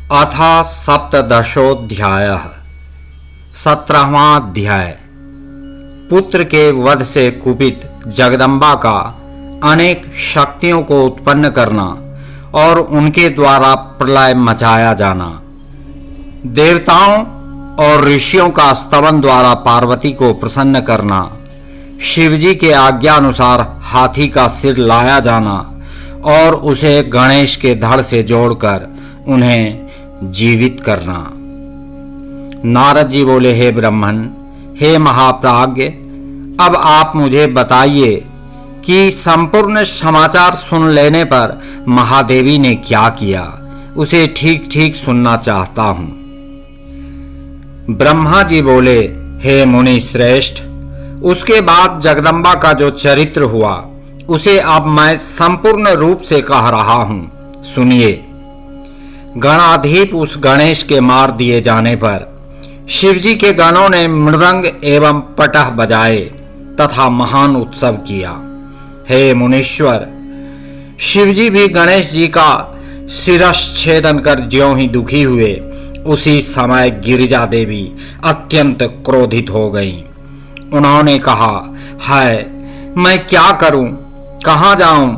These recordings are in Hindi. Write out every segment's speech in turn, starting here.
अथ सप्तदशोऽध्यायः 17वां अध्याय। पुत्र के वध से कुपित जगदम्बा का अनेक शक्तियों को उत्पन्न करना और उनके द्वारा प्रलय मचाया जाना। देवताओं और ऋषियों का स्तवन द्वारा पार्वती को प्रसन्न करना। शिवजी के आज्ञा अनुसार हाथी का सिर लाया जाना और उसे गणेश के धड़ से जोड़कर उन्हें जीवित करना। नारद जी बोले, हे ब्राह्मण, हे महाप्राज्ञ, अब आप मुझे बताइए कि संपूर्ण समाचार सुन लेने पर महादेवी ने क्या किया। उसे ठीक ठीक सुनना चाहता हूं। ब्रह्मा जी बोले, हे मुनि श्रेष्ठ, उसके बाद जगदम्बा का जो चरित्र हुआ उसे अब मैं संपूर्ण रूप से कह रहा हूं, सुनिए। गणाधीप उस गणेश के मार दिए जाने पर शिवजी के गणों ने मृदंग एवं पटह बजाए तथा महान उत्सव किया। हे मुनीश्वर, शिवजी भी गणेश जी का शिरश्छेदन कर ज्यों ही दुखी हुए, उसी समय गिरिजा देवी अत्यंत क्रोधित हो गईं। उन्होंने कहा, हाय, मैं क्या करूं, कहां जाऊं?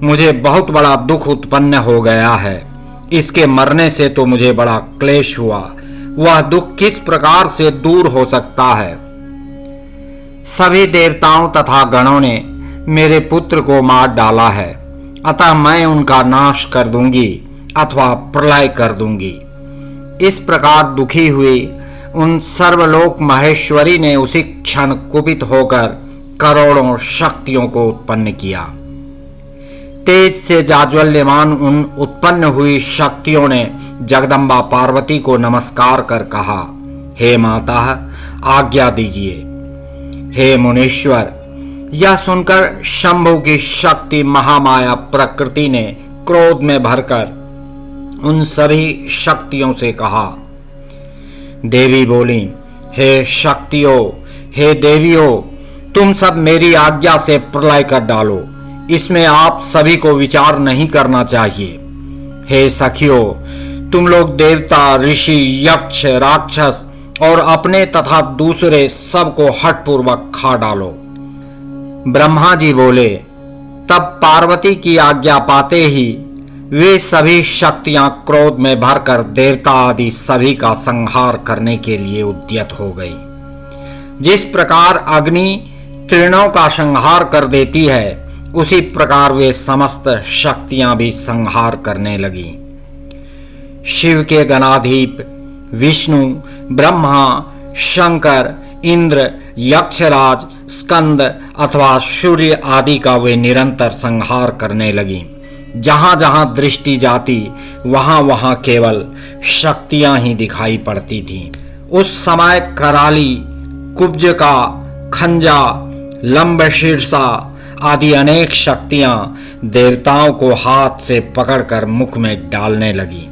मुझे बहुत बड़ा दुख उत्पन्न हो गया है। इसके मरने से तो मुझे बड़ा क्लेश हुआ। वह दुख किस प्रकार से दूर हो सकता है? सभी देवताओं तथा गणों ने मेरे पुत्र को मार डाला है, अतः मैं उनका नाश कर दूंगी अथवा प्रलय कर दूंगी। इस प्रकार दुखी हुई उन सर्वलोक महेश्वरी ने उसी क्षण कुपित होकर करोड़ों शक्तियों को उत्पन्न किया। तेज से जाज्वल्यमान उन उत्पन्न हुई शक्तियों ने जगदम्बा पार्वती को नमस्कार कर कहा, हे माता, आज्ञा दीजिए। हे मुनीश्वर, यह सुनकर शंभु की शक्ति महामाया प्रकृति ने क्रोध में भरकर उन सभी शक्तियों से कहा। देवी बोली, हे शक्तियों, हे देवियों, तुम सब मेरी आज्ञा से प्रलय कर डालो। इसमें आप सभी को विचार नहीं करना चाहिए। हे सखियों, तुम लोग देवता, ऋषि, यक्ष, राक्षस और अपने तथा दूसरे सबको हठपूर्वक खा डालो। ब्रह्मा जी बोले, तब पार्वती की आज्ञा पाते ही वे सभी शक्तियां क्रोध में भरकर देवता आदि सभी का संहार करने के लिए उद्यत हो गई। जिस प्रकार अग्नि तृणों का संहार कर देती है, उसी प्रकार वे समस्त शक्तियां भी संहार करने लगी। शिव के गणाधीप विष्णु, ब्रह्मा, शंकर, इंद्र, यक्षराज, स्कंद अथवा सूर्य आदि का वे निरंतर संहार करने लगी। जहां जहां दृष्टि जाती वहां वहां केवल शक्तियां ही दिखाई पड़ती थीं। उस समय कराली, कुब्जका, खंजा, लंबशीर्षा आदि अनेक शक्तियां देवताओं को हाथ से पकड़कर मुख में डालने लगी।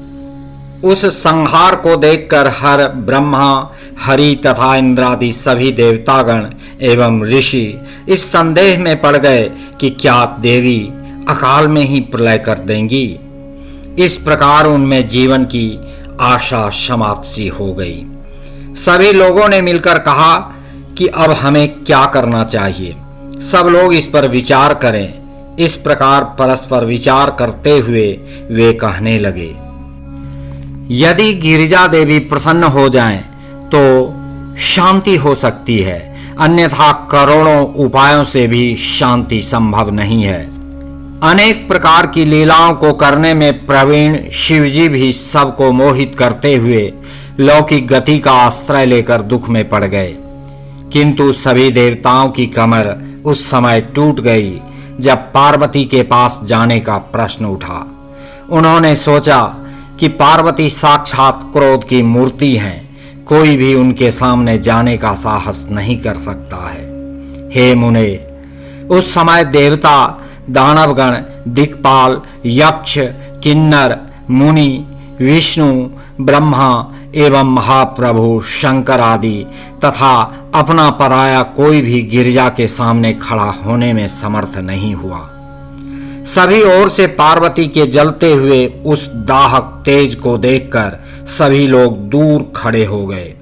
उस संहार को देखकर हर ब्रह्मा, हरि तथा इंद्रादि सभी देवतागण एवं ऋषि इस संदेह में पड़ गए कि क्या देवी अकाल में ही प्रलय कर देंगी। इस प्रकार उनमें जीवन की आशा समाप्त सी हो गई। सभी लोगों ने मिलकर कहा कि अब हमें क्या करना चाहिए, सब लोग इस पर विचार करें। इस प्रकार परस्पर विचार करते हुए वे कहने लगे, यदि गिरिजा देवी प्रसन्न हो जाएं तो शांति हो सकती है, अन्यथा करोड़ों उपायों से भी शांति संभव नहीं है। अनेक प्रकार की लीलाओं को करने में प्रवीण शिवजी भी सबको मोहित करते हुए लौकिक गति का आश्रय लेकर दुख में पड़ गए। किंतु सभी देवताओं की कमर उस समय टूट गई जब पार्वती के पास जाने का प्रश्न उठा। उन्होंने सोचा कि पार्वती साक्षात क्रोध की मूर्ति हैं, कोई भी उनके सामने जाने का साहस नहीं कर सकता है। हे मुने, उस समय देवता, दानवगण, दिक्पाल, यक्ष, किन्नर, मुनि, विष्णु, ब्रह्मा एवं महाप्रभु शंकर आदि तथा अपना पराया कोई भी गिरिजा के सामने खड़ा होने में समर्थ नहीं हुआ। सभी ओर से पार्वती के जलते हुए उस दाहक तेज को देखकर सभी लोग दूर खड़े हो गए।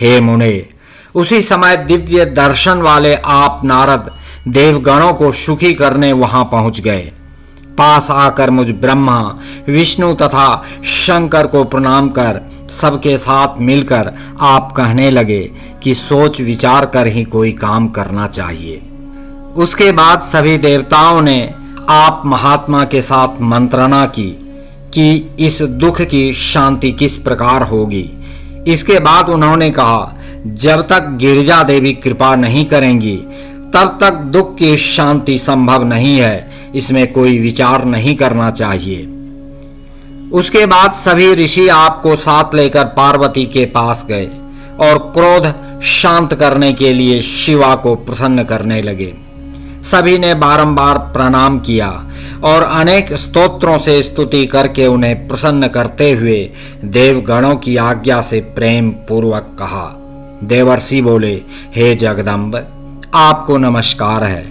हे मुने, उसी समय दिव्य दर्शन वाले आप नारद देवगणों को सुखी करने वहां पहुंच गए। पास आकर मुझ ब्रह्मा, विष्णु तथा शंकर को प्रणाम कर सबके साथ मिलकर आप कहने लगे कि सोच विचार कर ही कोई काम करना चाहिए। उसके बाद सभी देवताओं ने आप महात्मा के साथ मंत्रणा की कि इस दुख की शांति किस प्रकार होगी। इसके बाद उन्होंने कहा, जब तक गिरिजा देवी कृपा नहीं करेंगी तब तक दुख की शांति संभव नहीं है, इसमें कोई विचार नहीं करना चाहिए। उसके बाद सभी ऋषि आपको साथ लेकर पार्वती के पास गए और क्रोध शांत करने के लिए शिवा को प्रसन्न करने लगे। सभी ने बारंबार प्रणाम किया और अनेक स्तोत्रों से स्तुति करके उन्हें प्रसन्न करते हुए देवगणों की आज्ञा से प्रेम पूर्वक कहा। देवर्षि बोले, हे जगदम्ब, आपको नमस्कार है,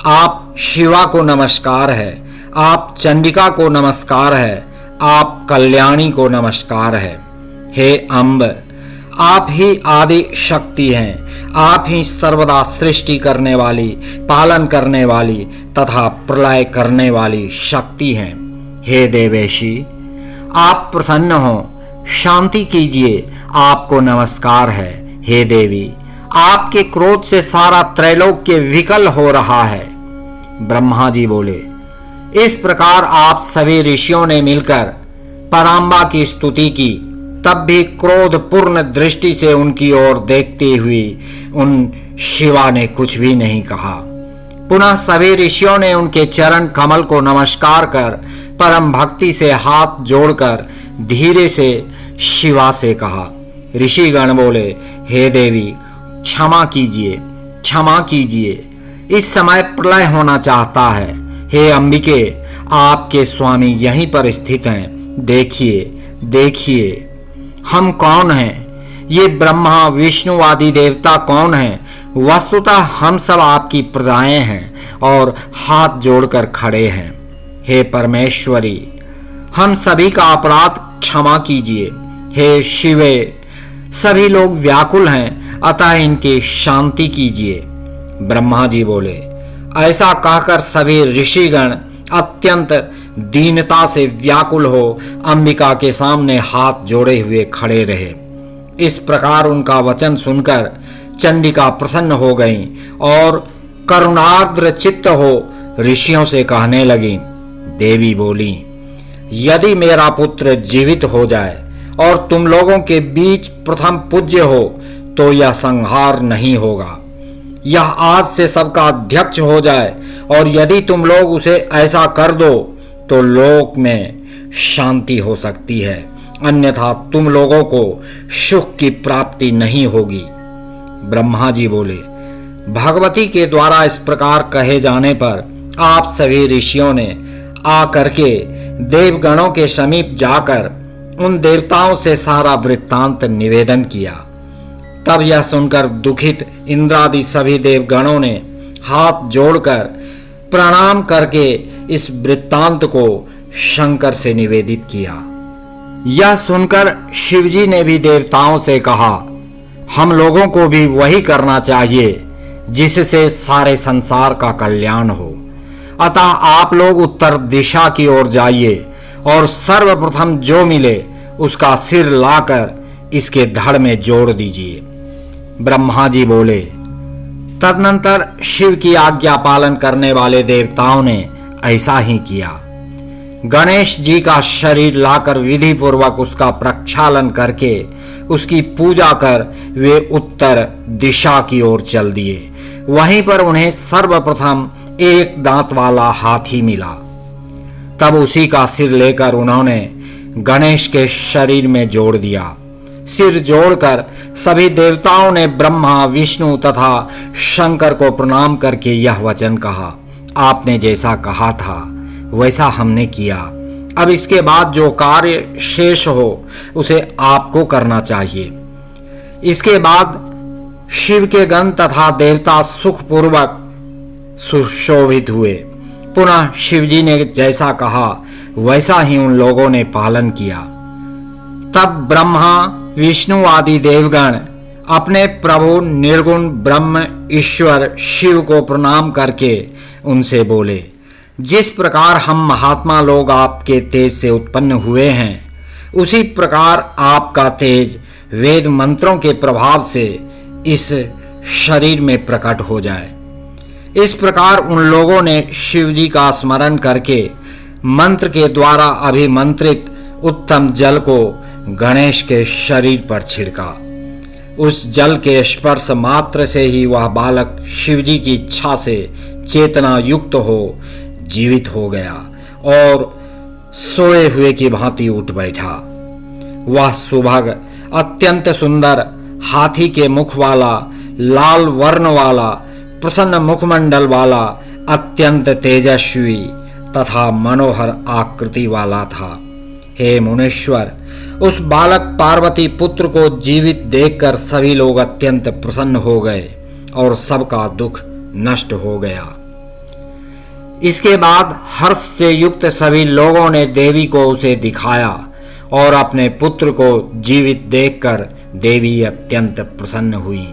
आप शिवा को नमस्कार है, आप चंडिका को नमस्कार है, आप कल्याणी को नमस्कार है। हे अम्ब, आप ही आदि शक्ति हैं, आप ही सर्वदा सृष्टि करने वाली, पालन करने वाली तथा प्रलय करने वाली शक्ति हैं। हे देवेशी, आप प्रसन्न हो, शांति कीजिए, आपको नमस्कार है। हे देवी, आपके क्रोध से सारा त्रैलोक्य विकल हो रहा है। ब्रह्मा जी बोले, इस प्रकार आप सभी ऋषियों ने मिलकर पराम्बा की स्तुति की। तब भी क्रोध पूर्ण दृष्टि से उनकी ओर देखती हुई उन शिवा ने कुछ भी नहीं कहा। पुनः सभी ऋषियों ने उनके चरण कमल को नमस्कार कर परम भक्ति से हाथ जोड़कर धीरे से शिवा से कहा। ऋषिगण बोले, हे देवी, क्षमा कीजिए, क्षमा कीजिए, इस समय प्रलय होना चाहता है। हे अंबिके, आपके स्वामी यहीं पर स्थित हैं, देखिए देखिए हम कौन हैं, ये ब्रह्मा विष्णु आदि देवता कौन हैं। वस्तुतः हम सब आपकी प्रजाएं हैं और हाथ जोड़कर खड़े हैं। हे परमेश्वरी, हम सभी का अपराध क्षमा कीजिए। हे शिवे, सभी लोग व्याकुल हैं, अतः इनकी शांति कीजिए। ब्रह्मा जी बोले, ऐसा कहकर सभी ऋषिगण अत्यंत दीनता से व्याकुल हो अंबिका के सामने हाथ जोड़े हुए खड़े रहे। इस प्रकार उनका वचन सुनकर चंडिका प्रसन्न हो गईं और करुणार्द्र चित्त हो ऋषियों से कहने लगी। देवी बोली, यदि मेरा पुत्र जीवित हो जाए और तुम लोगों के बीच प्रथम पूज्य हो तो यह संहार नहीं होगा। यह आज से सबका अध्यक्ष हो जाए और यदि तुम लोग उसे ऐसा कर दो तो लोक में शांति हो सकती है, अन्यथा तुम लोगों को सुख की प्राप्ति नहीं होगी। ब्रह्मा जी बोले, भगवती के द्वारा इस प्रकार कहे जाने पर आप सभी ऋषियों ने आकर के देवगणों के समीप जाकर उन देवताओं से सारा वृत्तांत निवेदन किया। तब यह सुनकर दुखित इंद्रादि सभी देवगणों ने हाथ जोड़कर प्रणाम करके इस वृत्तांत को शंकर से निवेदित किया। यह सुनकर शिवजी ने भी देवताओं से कहा, हम लोगों को भी वही करना चाहिए जिससे सारे संसार का कल्याण हो। अतः आप लोग उत्तर दिशा की ओर जाइए और सर्वप्रथम जो मिले उसका सिर लाकर इसके धड़ में जोड़ दीजिए। ब्रह्मा जी बोले। तदनंतर शिव की आज्ञा पालन करने वाले देवताओं ने ऐसा ही किया। गणेश जी का शरीर लाकर विधि पूर्वक उसका प्रक्षालन करके उसकी पूजा कर वे उत्तर दिशा की ओर चल दिए। वहीं पर उन्हें सर्वप्रथम एक दांत वाला हाथी मिला। तब उसी का सिर लेकर उन्होंने गणेश के शरीर में जोड़ दिया। सिर जोड़कर सभी देवताओं ने ब्रह्मा, विष्णु तथा शंकर को प्रणाम करके यह वचन कहा, आपने जैसा कहा था वैसा हमने किया। अब इसके बाद जो कार्य शेष हो उसे आपको करना चाहिए। इसके बाद शिव के गण तथा देवता सुखपूर्वक सुशोभित हुए पुनः शिवजी ने जैसा कहा वैसा ही उन लोगों ने पालन किया। तब ब्रह्मा विष्णु आदि देवगण अपने प्रभु निर्गुण ब्रह्म ईश्वर शिव को प्रणाम करके उनसे बोले, जिस प्रकार हम महात्मा लोग आपके तेज से उत्पन्न हुए हैं, उसी प्रकार आपका तेज वेद मंत्रों के प्रभाव से इस शरीर में प्रकट हो जाए। इस प्रकार उन लोगों ने शिवजी का स्मरण करके मंत्र के द्वारा अभिमंत्रित उत्तम जल को गणेश के शरीर पर छिड़का। उस जल के स्पर्श मात्र से ही वह बालक शिवजी की इच्छा से चेतना युक्त हो जीवित हो गया और सोए हुए की भांति उठ बैठा। वह सुभग अत्यंत सुंदर हाथी के मुख वाला, लाल वर्ण वाला, प्रसन्न मुखमंडल वाला, अत्यंत तेजस्वी तथा मनोहर आकृति वाला था। हे मुनीश्वर, उस बालक पार्वती पुत्र को जीवित देखकर सभी लोग अत्यंत प्रसन्न हो गए और सबका दुख नष्ट हो गया। इसके बाद हर्ष से युक्त सभी लोगों ने देवी को उसे दिखाया और अपने पुत्र को जीवित देखकर देवी अत्यंत प्रसन्न हुई।